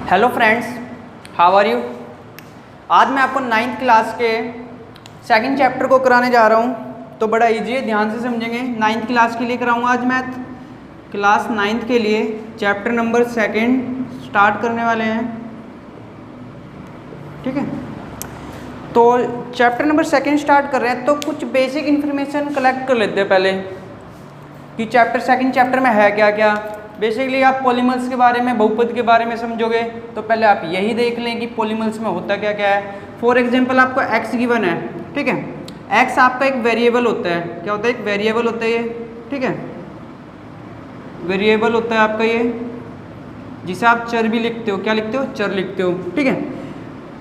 Hello friends, how are you. आज मैं आपको 9th क्लास के सेकंड चैप्टर को कराने जा रहा हूँ। तो बड़ा इजी है, ध्यान से समझेंगे। 9th क्लास के लिए कराऊँगा आज मैथ। क्लास 9th के लिए चैप्टर नंबर 2 स्टार्ट करने वाले हैं, ठीक है। तो चैप्टर नंबर 2 स्टार्ट कर रहे हैं, तो कुछ बेसिक इन्फॉर्मेशन कलेक्ट कर लेते हैं पहले कि सेकंड चैप्टर में है क्या क्या। बेसिकली आप पॉलीमर्स के बारे में, बहुपद के बारे में समझोगे, तो पहले आप यही देख लें कि पॉलीमर्स में होता क्या क्या है। फॉर एग्जांपल आपको x गिवन है, ठीक है। x आपका एक वेरिएबल होता है। क्या होता है? एक वेरिएबल होता है ये, ठीक है। वेरिएबल होता है आपका ये, जिसे आप चर भी लिखते हो। क्या लिखते हो? चर लिखते हो, ठीक है।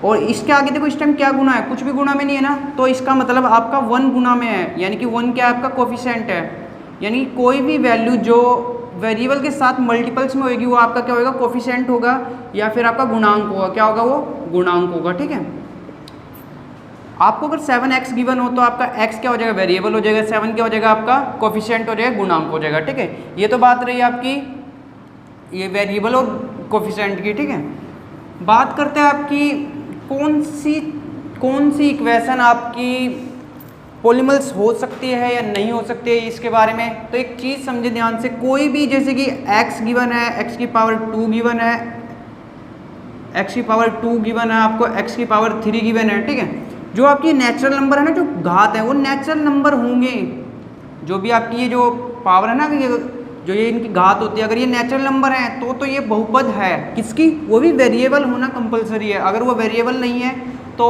और इसके आगे देखो इस टाइम क्या गुना है, कुछ भी गुना में नहीं है ना, तो इसका मतलब आपका 1 गुना में है, यानी कि 1 क्या आपका कोफिशिएंट है। यानी कोई भी वैल्यू जो वेरिएबल के साथ मल्टीपल्स में होगी वो आपका क्या होगा? कोफिशिएंट होगा, या फिर आपका गुणांक होगा। क्या होगा? वो गुणांक होगा, ठीक है। आपको अगर 7x गिवन हो तो आपका x क्या हो जाएगा? वेरिएबल हो जाएगा। 7 क्या हो जाएगा? आपका कोफिशिएंट हो जाएगा, गुणांक हो जाएगा, ठीक है। ये तो बात रही आपकी ये वेरिएबल और कोफिशिएंट की, ठीक है। बात करते हैं आपकी कौन सी इक्वेशन आपकी पॉलीमर्स हो सकती है या नहीं हो सकती है, इसके बारे में। तो एक चीज़ समझे ध्यान से, कोई भी जैसे कि x गिवन है, x की पावर 2 गिवन है, x की पावर 2 गिवन है, आपको x की पावर 3 गिवन है, ठीक है। जो आपकी नेचुरल नंबर है ना, जो घात है, वो नेचुरल नंबर होंगे। जो भी आपकी ये जो पावर है ना, जो ये इनकी घात होती है, अगर ये नेचुरल नंबर है तो ये बहुपद है। किसकी? वो भी वेरिएबल होना कंपलसरी है। अगर वो वेरिएबल नहीं है तो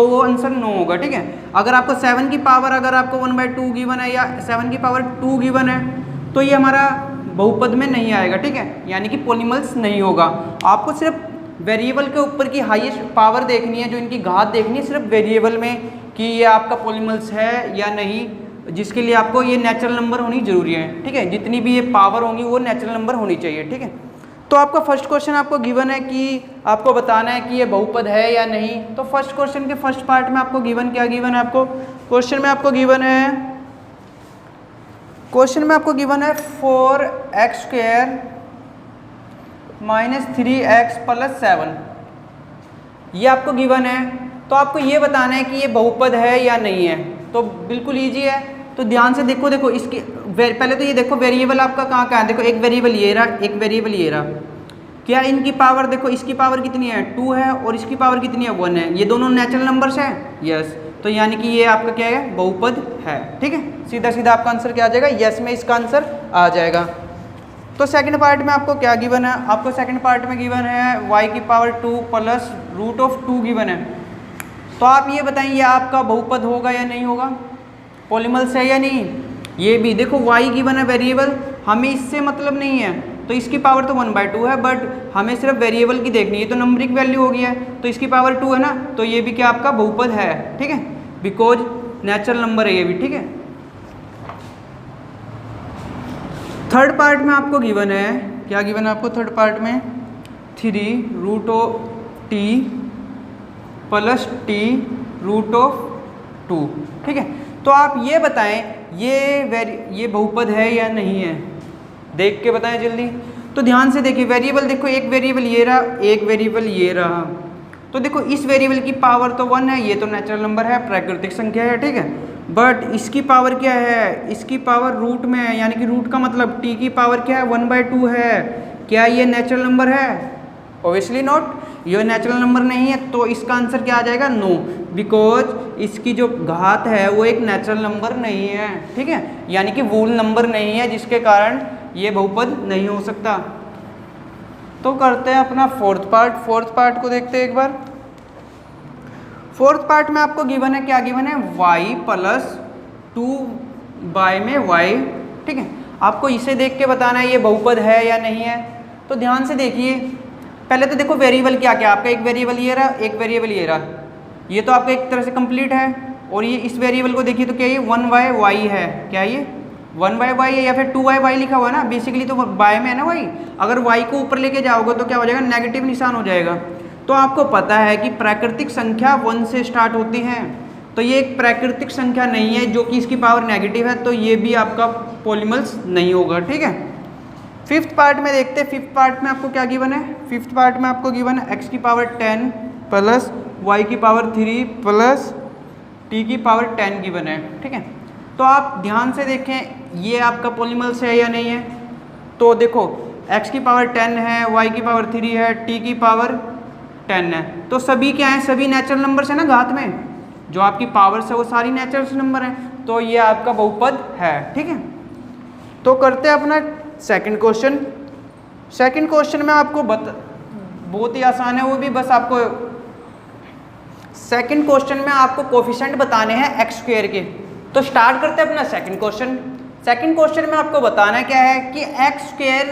वो आंसर नो होगा, ठीक है। अगर आपको 7 की पावर अगर आपको 1/2 गिवन है या 7 की पावर 2 गिवन है तो ये हमारा बहुपद में नहीं आएगा, ठीक है। यानी कि पॉलीमर्स नहीं होगा। आपको सिर्फ वेरिएबल के ऊपर की हाईएस्ट पावर देखनी है, जो इनकी घात देखनी है सिर्फ वेरिएबल में, कि ये आपका पॉलीमर्स है या नहीं, जिसके लिए आपको ये नेचुरल नंबर होनी जरूरी है, ठीक है। जितनी भी ये पावर होंगी वो नेचुरल नंबर होनी चाहिए, ठीक है। तो आपका फर्स्ट क्वेश्चन आपको गिवन है कि आपको बताना है कि ये बहुपद है या नहीं। तो फर्स्ट क्वेश्चन के फर्स्ट पार्ट में आपको गिवन क्या गिवन है? आपको क्वेश्चन में आपको गिवन है 4x² - 3x + 7, ये आपको गिवन है। तो आपको ये बताना है कि ये बहुपद है या नहीं है। तो बिल्कुल ईजी है। तो ध्यान से देखो इसकी पहले तो ये देखो वेरिएबल आपका कहाँ है। देखो एक वेरिएबल ये रहा, एक वेरिएबल ये रहा। क्या इनकी पावर देखो, इसकी पावर कितनी है? 2 है, और इसकी पावर कितनी है? 1 है। ये दोनों नेचुरल नंबर्स हैं, यस। तो यानी कि ये आपका क्या है? बहुपद है, ठीक है। सीधा सीधा आपका आंसर क्या आ जाएगा? यस में इसका आंसर आ जाएगा। तो सेकंड पार्ट में आपको क्या गिवन है? आपको सेकंड पार्ट में गिवन है y की पावर 2 + √2 गिवन है। तो आप ये बताएं, ये आपका बहुपद होगा या नहीं होगा? पॉलीमर्स है या नहीं? ये भी देखो y गिवन है वेरिएबल, हमें इससे मतलब नहीं है। तो इसकी पावर तो 1/2 है, बट हमें सिर्फ वेरिएबल की देखनी है। तो नंबरिक वैल्यू हो गई है, तो इसकी पावर 2 है ना, तो ये भी क्या आपका बहुपद है, ठीक है। बिकॉज नेचुरल नंबर है ये भी, ठीक है। थर्ड पार्ट में आपको गिवन है, क्या गिवन है आपको थर्ड पार्ट में? 3√t + t√2, ठीक है। तो आप ये बताएं ये बहुपद है या नहीं है, देख के बताएं जल्दी। तो ध्यान से देखिए, वेरिएबल देखो, एक वेरिएबल ये रहा, एक वेरिएबल ये रहा। तो देखो इस वेरिएबल की पावर तो 1 है, ये तो नेचुरल नंबर है, प्राकृतिक संख्या है, ठीक है। बट इसकी पावर क्या है? इसकी पावर रूट में है, यानी कि रूट का मतलब t की पावर क्या है? 1/2 है। क्या ये नेचुरल नंबर है? ऑब्वियसली नॉट, ये नेचुरल नंबर नहीं है। तो इसका आंसर क्या आ जाएगा? नो, बिकॉज इसकी जो घात है वो एक नेचुरल नंबर नहीं है, ठीक है। यानी कि वूल नंबर नहीं है, जिसके कारण ये बहुपद नहीं हो सकता। तो करते हैं अपना फोर्थ पार्ट को देखते हैं एक बार। फोर्थ पार्ट में आपको गिवन है, क्या गिवन है? y + 2y में y, ठीक है। आपको इसे देख के बताना है ये बहुपद है या नहीं है। तो ध्यान से देखिए, पहले तो देखो वेरिएबल क्या क्या आपका, एक वेरिएबल ये रहा, एक वेरिएबल ये रहा। ये तो आपका एक तरह से कंप्लीट है। और ये इस वेरिएबल को देखिए तो क्या ये 1/y है? क्या ये 1/y है, या फिर 2y लिखा हुआ है ना, बेसिकली तो y में है ना y। अगर y को ऊपर लेके जाओगे तो क्या हो जाएगा? नेगेटिव निशान हो जाएगा। तो आपको पता है कि प्राकृतिक संख्या 1 से स्टार्ट होती है, तो ये एक प्राकृतिक संख्या नहीं है जो कि इसकी पावर नेगेटिव है, तो ये भी आपका पॉलीमर्स नहीं होगा, ठीक है। फिफ्थ पार्ट में देखते हैं, फिफ्थ पार्ट में आपको क्या गिवन है। फिफ्थ पार्ट में आपको गिवन है x की पावर 10 प्लस y की पावर 3 प्लस t की पावर 10 गिवन है, ठीक है। तो आप ध्यान से देखें ये आपका पॉलीमर्स है या नहीं है। तो देखो x की पावर 10 है, y की पावर 3 है, t की पावर 10 है, तो सभी क्या है, सभी नेचुरल नंबर्स है ना घात में, जो आपकी पावर्स है वो सारी नेचुरल नंबर है, तो ये आपका बहुपद है, ठीक है। तो करते हैं अपना सेकंड क्वेश्चन। सेकंड क्वेश्चन में आपको बहुत ही आसान है वो भी, बस आपको सेकंड क्वेश्चन में आपको कोफिशिएंट बताने हैं एक्स स्क्वायर के। तो स्टार्ट करते हैं अपना सेकंड क्वेश्चन। सेकंड क्वेश्चन में आपको बताना क्या है कि एक्स स्क्वायर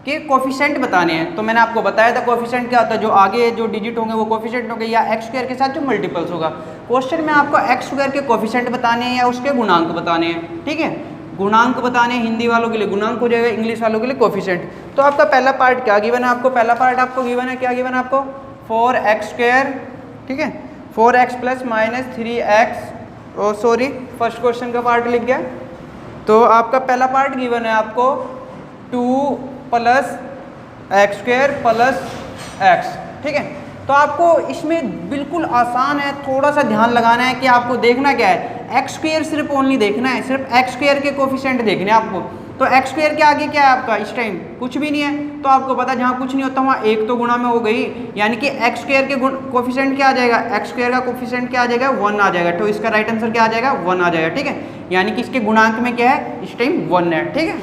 के कोफिशिएंट बताने हैं। तो मैंने आपको बताया था कोफिशिएंट क्या होता है, जो आगे जो डिजिट होंगे वो कोफिशिएंट होंगे, या एक्स स्क्वायर के साथ जो मल्टीपल्स होगा। क्वेश्चन में आपको एक्स स्क्वायर के कोफिशिएंट बताने हैं या उसके गुणांक बताने हैं, ठीक है। गुणांक बताने हैं, हिंदी वालों के लिए गुणांक हो जाएगा, इंग्लिश वालों के लिए कोफिशिएंट। तो आपका पहला पार्ट क्या गिवन है, आपको पहला पार्ट आपको गिवन है, क्या गिवन है आपको 4x स्क्वायर, ठीक है, 4x plus minus 3x, sorry first question का पार्ट लिख गया। तो आपका पहला पार्ट गिवन है आपको 2 plus x square plus x, ठीक है। तो आपको इसमें बिल्कुल आसान है, थोड़ा सा ध्यान लगाना है कि आपको देखना क्या है, एक्स स्क्वायर सिर्फ ओनली देखना है, सिर्फ एक्स स्क्वायर के कोफिशिएंट देखने हैं आपको। तो एक्स स्क्वायर के आगे क्या है आपका इस टाइम कुछ भी नहीं है, तो आपको पता है जहाँ कुछ नहीं होता वहाँ एक तो गुणा में हो गई, यानी कि एक्स स्क्वायर के कोफिशिएंट क्या आ जाएगा, एक्स स्क्वायर का कोफिशिएंट क्या आ जाएगा 1 आ जाएगा। तो इसका राइट आंसर क्या आ जाएगा 1 आ जाएगा, ठीक है। यानी कि इसके गुणांक में क्या है इस टाइम 1 है, ठीक है।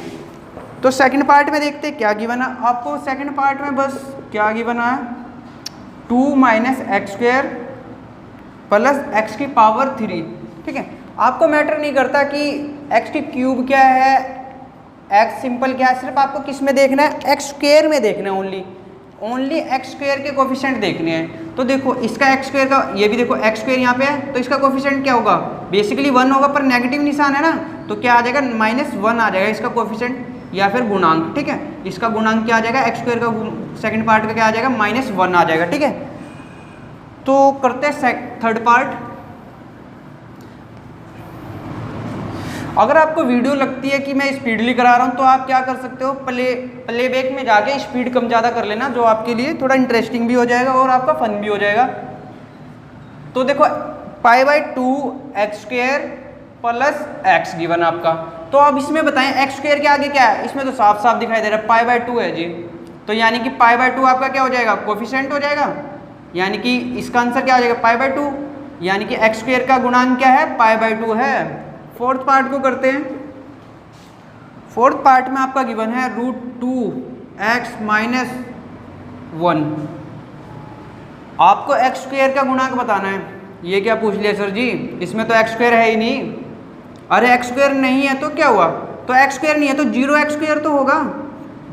तो सेकंड पार्ट में देखते हैं क्या गिवन है आपको। सेकंड पार्ट में बस क्या गिवन है 2 minus x square plus x की पावर 3, ठीक है। आपको मैटर नहीं करता कि एक्स की क्यूब क्या है, एक्स सिंपल क्या है, सिर्फ आपको किस में देखना है, एक्स स्क्वायर में देखना है, ओनली एक्स स्क्वायर के कोफिशिएंट देखने हैं। तो देखो इसका एक्स स्क्वायर का, ये भी देखो एक्स स्क्वायर यहाँ पे है, तो इसका कोफिशिएंट क्या होगा, बेसिकली 1 होगा, पर नेगेटिव निशान है ना, तो क्या आ जाएगा -1 आ जाएगा इसका कोफिशिएंट या फिर गुणांक, ठीक है। इसका गुणांक क्या आ जाएगा, एक्स स्क्वायर का सेकंड पार्ट का क्या आ जाएगा -1 आ जाएगा, ठीक है। तो करते हैं थर्ड पार्ट। अगर आपको वीडियो लगती है कि मैं स्पीडली करा रहा हूँ तो आप क्या कर सकते हो, प्लेबैक में जाके स्पीड कम ज़्यादा कर लेना, जो आपके लिए थोड़ा इंटरेस्टिंग भी हो जाएगा और आपका फन भी हो जाएगा। तो देखो π/2 x square plus x given आपका। तो अब इसमें बताएं एक्स स्क्वायर के आगे क्या है, इसमें तो साफ साफ दिखाई दे रहा है π/2 है जी। तो यानी कि π/2 आपका क्या हो जाएगा, कोफिशिएंट हो जाएगा, यानी कि इसका आंसर क्या हो जाएगा π/2, यानी कि एक्स स्क्वायर का गुणांक क्या है π/2 है। फोर्थ पार्ट को करते हैं। फोर्थ पार्ट में आपका गिवन है √2x माइनस 1। आपको एक्स स्क्वायर का गुणांक बताना है। ये क्या पूछ लिया सर जी, इसमें तो एक्स स्क्वायर है ही नहीं। अरे एक्स स्क्वायर नहीं है तो क्या हुआ, तो एक्स स्क्वायर नहीं है तो 0 एक्स स्क्वायर तो होगा,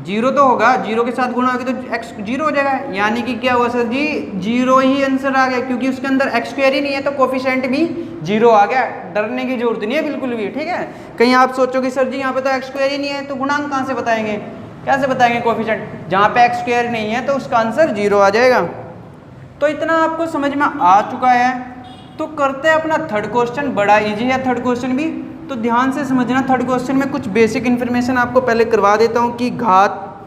0 तो होगा, 0 के साथ गुणा होगी तो x 0 हो जाएगा। यानी कि क्या हुआ सर जी, 0 ही आंसर आ गया, क्योंकि उसके अंदर एक्स स्क्वायर ही नहीं है तो कोफिशिएंट भी 0 आ गया। डरने की जरूरत नहीं है बिल्कुल भी, ठीक है। कहीं आप सोचोगे सर जी यहाँ पे तो एक्स स्क्वायर ही नहीं है तो गुणांक कहाँ से बताएंगे, कैसे बताएंगे कोफिशिएंट, जहाँ पे एक्स स्क्वायर नहीं है तो उसका आंसर 0 आ जाएगा। तो इतना आपको समझ में आ चुका है। तो करते हैं अपना थर्ड क्वेश्चन। बड़ा ईजी है थर्ड क्वेश्चन भी, तो ध्यान से समझना। थर्ड क्वेश्चन में कुछ बेसिक इन्फॉर्मेशन आपको पहले करवा देता हूँ कि घात,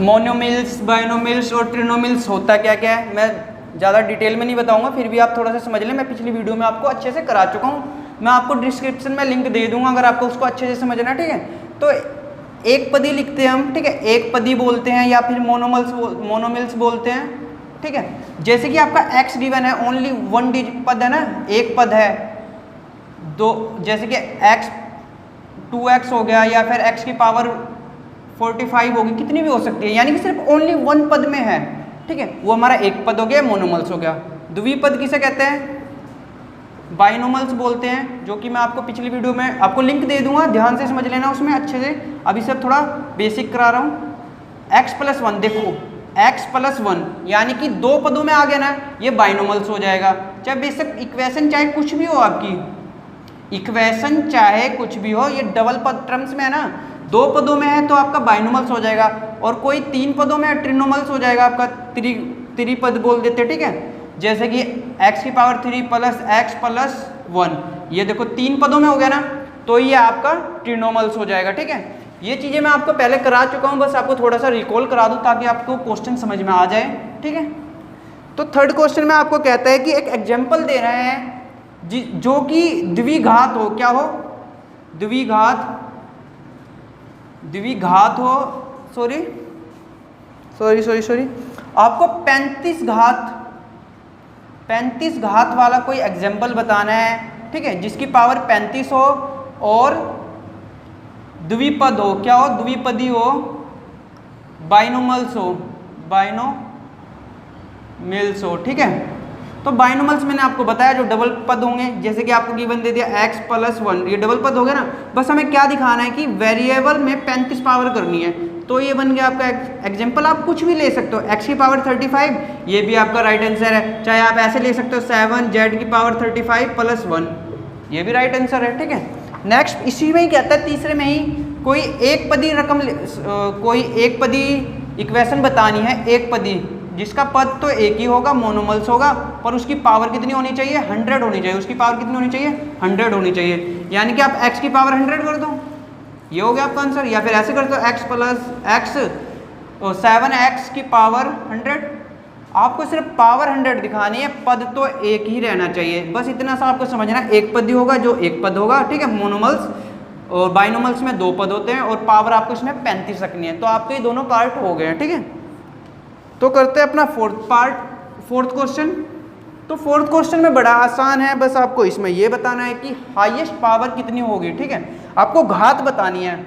मोनोमिल्स, बाइनोमिल्स और ट्रिनोमिल्स होता क्या क्या है, मैं ज़्यादा डिटेल में नहीं बताऊंगा, फिर भी आप थोड़ा सा समझ लें। मैं पिछली वीडियो में आपको अच्छे से करा चुका हूँ, मैं आपको डिस्क्रिप्शन में लिंक दे दूंगा अगर आपको उसको अच्छे से समझना है, ठीक है। तो एक पदी लिखते हैं हम, ठीक है, एक पदी बोलते हैं या फिर मोनोमिल्स बोलते हैं, ठीक है। जैसे कि आपका x गिवन है, ओनली 1 डिजिट पद है ना, एक पद है, दो, जैसे कि x 2x हो गया या फिर x की पावर 45 होगी, कितनी भी हो सकती है, यानी कि सिर्फ ओनली 1 पद में है, ठीक है, वो हमारा एक पद हो गया, मोनोमल्स हो गया। द्विपद किसे कहते हैं, बाइनोमल्स बोलते हैं, जो कि मैं आपको पिछली वीडियो में आपको लिंक दे दूंगा, ध्यान से समझ लेना उसमें अच्छे से। अभी सिर्फ थोड़ा बेसिक करा रहा हूँ। x+1, देखो x+1 यानी कि 2 पदों में आ गया ना, ये बाइनोमल्स हो जाएगा। चाहे बेसिक इक्वेशन चाहे कुछ भी हो, आपकी इक्वेशन चाहे कुछ भी हो, ये डबल पद टर्म्स में है ना, 2 पदों में है तो आपका बाइनोमल्स हो जाएगा, और कोई 3 पदों में है ट्रिनोमल्स हो जाएगा, आपका त्रिपद बोल देते, ठीक है। जैसे कि x की पावर 3 प्लस x+1, ये देखो 3 पदों में हो गया ना, तो ये आपका ट्रिनोमल्स हो जाएगा। ठीक है, ये चीज़ें मैं आपको पहले करा चुका हूँ, बस आपको थोड़ा सा रिकॉल करा दूँ ताकि आपको क्वेश्चन समझ में आ जाए। ठीक है, तो थर्ड क्वेश्चन में आपको कहता है कि एक एग्जाम्पल दे रहे हैं जो कि द्विघात हो, क्या हो, द्विघात हो, सॉरी आपको 35 घात वाला कोई एग्जाम्पल बताना है। ठीक है, जिसकी पावर 35 हो और द्विपद हो, क्या हो, द्विपदी हो, बाइनोमल्स हो। ठीक है, तो बाइनोमल्स मैंने आपको बताया जो डबल पद होंगे, जैसे कि आपको गिवन दे दिया x + 1, ये डबल पद हो गया ना। बस हमें क्या दिखाना है कि वेरिएबल में 35 पावर करनी है, तो ये बन गया आपका एग्जाम्पल। आप कुछ भी ले सकते हो, x की पावर 35, ये भी आपका राइट आंसर है। चाहे आप ऐसे ले सकते हो 7 z की पावर 35 + 1, ये भी राइट आंसर है। ठीक है, नेक्स्ट इसी में ही कहता है, तीसरे में ही कोई एक पदी इक्वेशन बतानी है, एक पदी जिसका पद तो एक ही होगा, मोनोमल्स होगा, पर उसकी पावर कितनी होनी चाहिए, 100 होनी चाहिए। उसकी पावर कितनी होनी चाहिए, 100 होनी चाहिए। यानी कि आप x की पावर 100 कर दो, ये हो गया आपका आंसर। या फिर ऐसे कर दो x + x 7x की पावर 100। आपको सिर्फ पावर 100 दिखानी है, पद तो एक ही रहना चाहिए, बस इतना सा आपको समझना है। एक पद ही होगा जो एक पद होगा। ठीक है, मोनोमल्स और बाइनोमल्स में 2 पद होते हैं और पावर आपको इसमें 35 रखनी है। तो आपके ये दोनों पार्ट हो गए हैं। ठीक है, तो करते हैं अपना फोर्थ क्वेश्चन। तो फोर्थ क्वेश्चन में बड़ा आसान है, बस आपको इसमें ये बताना है कि हाईएस्ट पावर कितनी होगी। ठीक है, आपको घात बतानी है।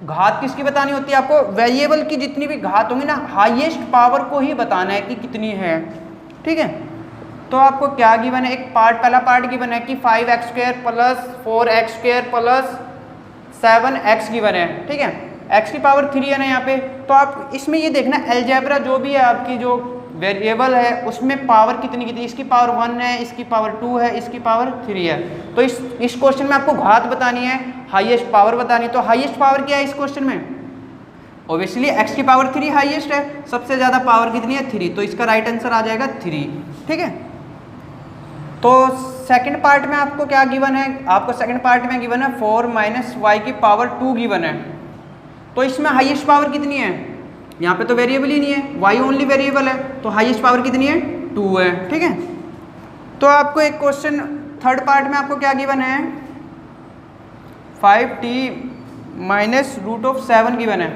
घात किसकी बतानी होती है, आपको वेरिएबल की जितनी भी घात होंगी ना, हाईएस्ट पावर को ही बताना है कि कितनी है। ठीक है, तो आपको क्या गिवन है, एक पहला पार्ट गिवन है कि 5x² + 4x² + 7x गिवन है। ठीक है, x की पावर 3 है ना यहाँ पे, तो आप इसमें ये देखना अलजेब्रा जो भी है आपकी जो वेरिएबल है उसमें पावर कितनी, इसकी पावर 1 है, इसकी पावर 2 है, इसकी पावर 3 है। तो इस क्वेश्चन में आपको घात बतानी है, हाईएस्ट पावर बतानी है। तो हाईएस्ट पावर क्या है इस क्वेश्चन में, ऑब्वियसली x की पावर 3 हाईएस्ट है, सबसे ज़्यादा पावर कितनी है, 3, तो इसका राइट आंसर आ जाएगा 3। ठीक है, तो सेकंड पार्ट में आपको क्या गिवन है, आपको सेकंड पार्ट में गिवन है 4 - y की पावर 2 गिवन है। तो इसमें हाईएस्ट पावर कितनी है, यहाँ पे तो वेरिएबल ही नहीं है, y ओनली वेरिएबल है, तो हाईएस्ट पावर कितनी है, 2 है। ठीक है, तो आपको एक क्वेश्चन थर्ड पार्ट में आपको क्या गिवन है, 5t - √7 गिवन है।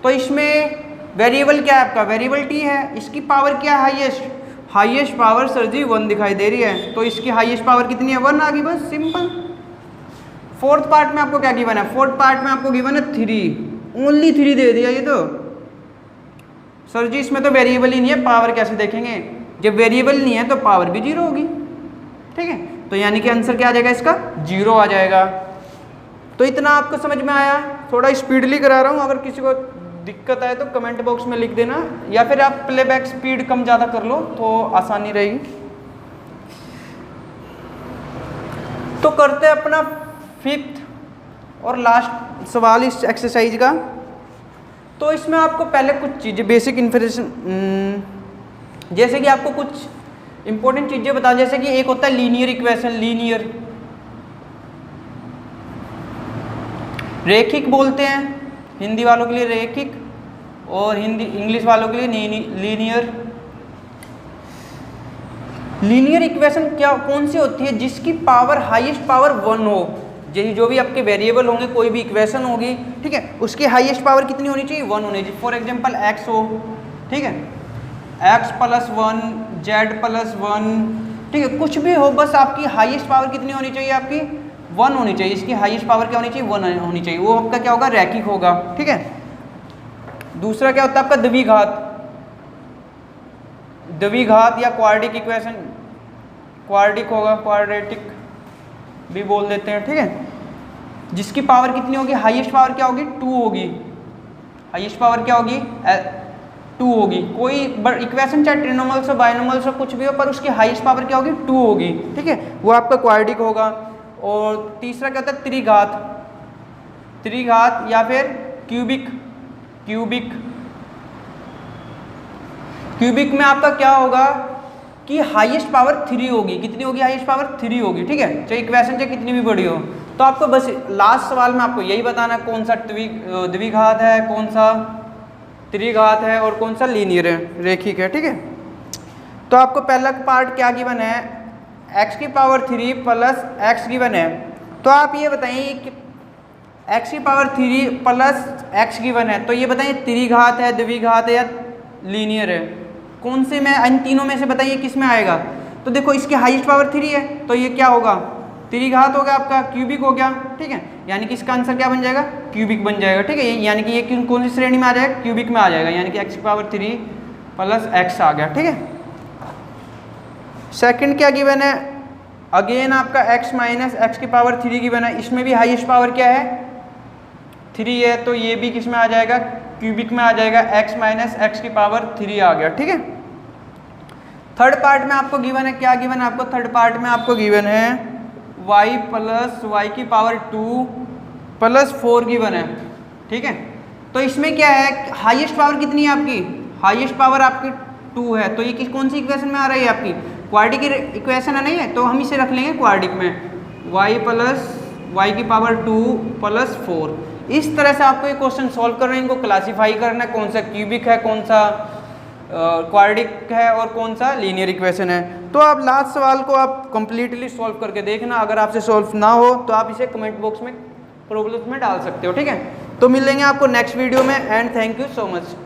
तो इसमें वेरिएबल क्या है आपका, वेरिएबल t है, इसकी पावर क्या है, हाईएस्ट पावर सर जी 1 दिखाई दे रही है, तो इसकी हाईएस्ट पावर कितनी है, 1 आ गई, बस सिंपल। फोर्थ पार्ट में आपको क्या गिवन है, फोर्थ पार्ट में आपको गिवन है 3, ओनली 3 दे दिया। ये तो सर जी इसमें तो वेरिएबल ही नहीं है, पावर कैसे देखेंगे, जब वेरिएबल नहीं है तो पावर भी 0 होगी। ठीक है, तो यानी कि आंसर क्या आ जाएगा इसका, 0 आ जाएगा। तो इतना आपको समझ में आया, थोड़ा स्पीडली करा रहा हूँ, अगर किसी को दिक्कत आए तो कमेंट बॉक्स में लिख देना, या फिर आप प्लेबैक स्पीड कम ज़्यादा कर लो तो आसानी रहेगी। तो करते हैं अपना 5th और लास्ट सवाल इस एक्सरसाइज का। तो इसमें आपको पहले कुछ चीज़ें बेसिक इन्फॉर्मेशन, जैसे कि आपको कुछ इंपॉर्टेंट चीज़ें बता, जैसे कि एक होता है लीनियर इक्वेशन, लीनियर रेखिक बोलते हैं हिंदी वालों के लिए रेखिक, और इंग्लिश वालों के लिए लीनियर। लीनियर इक्वेशन क्या कौन सी होती है, जिसकी पावर हाईएस्ट पावर 1 हो, जो भी आपके वेरिएबल होंगे, कोई भी इक्वेशन होगी, ठीक है, उसकी हाईएस्ट पावर कितनी होनी चाहिए, 1 होनी चाहिए। फॉर एग्जांपल x हो, ठीक है, x + 1, z + 1, ठीक है, कुछ भी हो, बस आपकी हाईएस्ट पावर कितनी होनी चाहिए, आपकी 1 होनी चाहिए। इसकी हाईएस्ट पावर क्या होनी चाहिए, 1 होनी चाहिए। वो आपका क्या होगा, रैखिक होगा। ठीक है, दूसरा क्या होता है आपका द्विघात या क्वाड्रेटिक इक्वेशन, क्वाड्रेटिक होगा, क्वाड्रेटिक भी बोल देते हैं। ठीक है, जिसकी पावर कितनी होगी, हाईएस्ट पावर क्या होगी, 2 होगी। हाईएस्ट पावर क्या होगी, 2 होगी। कोई इक्वेशन चाहे ट्रिनोमल्स हो, बाइनोमल्स हो, कुछ भी हो, पर उसकी हाईएस्ट पावर क्या होगी, 2 होगी। ठीक है, वो आपका क्वाड्रेटिक होगा। और तीसरा क्या होता है, त्रिघात या फिर क्यूबिक में आपका क्या होगा कि हाईएस्ट पावर 3 होगी। कितनी होगी, हाईएस्ट पावर 3 होगी। ठीक है, चाहे इक्वेशन चाहे कितनी भी बड़ी हो, तो आपको बस लास्ट सवाल में आपको यही बताना कौन सा द्विघात है, कौन सा त्रिघात है और कौन सा लीनियर है, रेखिक है। ठीक है, तो आपको पहला पार्ट क्या गिवन है, x की पावर 3 प्लस x गिवन है। तो आप ये बताइए कि x की पावर 3 प्लस x गिवन है, तो ये बताइए त्रिघात है, द्विघात है या लीनियर है, कौन से में इन तीनों में से बताइए किस में आएगा। तो देखो इसकी हाईएस्ट पावर 3 है, तो ये क्या होगा, त्रिघात होगा आपका, क्यूबिक हो गया। ठीक है, यानी कि इसका आंसर क्या बन जाएगा, क्यूबिक बन जाएगा। ठीक है, यानी कि ये कौन सी श्रेणी में आ जाएगा, क्यूबिक में आ जाएगा, यानी कि x की पावर 3 प्लस x आ गया। ठीक है, सेकंड क्या गिवन है, अगेन आपका x माइनस एक्स की पावर 3 गिवन है, इसमें भी हाईएस्ट पावर क्या है 3 है, तो ये भी किस में आ जाएगा, क्यूबिक में आ जाएगा, x माइनस एक्स की पावर 3 आ गया। ठीक है, थर्ड पार्ट में आपको गिवन है, क्या गिवन है आपको, थर्ड पार्ट में आपको गिवन है y प्लस वाई की पावर 2 प्लस 4 गिवन है। ठीक है, तो इसमें क्या है, हाईएस्ट पावर कितनी है आपकी, हाईएस्ट पावर आपकी 2 है, तो ये किस कौन सी इक्वेशन में आ रही है आपकी, क्वाड्रेटिक इक्वेशन है, नहीं है, तो हम इसे रख लेंगे क्वाड्रेटिक में, y प्लस वाई की पावर 2 प्लस 4। इस तरह से आपको ये क्वेश्चन सॉल्व कर रहे हैं, इनको क्लासीफाई करना है, कौन सा क्यूबिक है, कौन सा क्वाड्रेटिक है और कौन सा लीनियर इक्वेशन है। तो आप लास्ट सवाल को आप कंप्लीटली सॉल्व करके देखना, अगर आपसे सॉल्व ना हो तो आप इसे कमेंट बॉक्स में प्रॉब्लम्स में डाल सकते हो। ठीक है, तो मिलेंगे आपको नेक्स्ट वीडियो में, and thank you so much.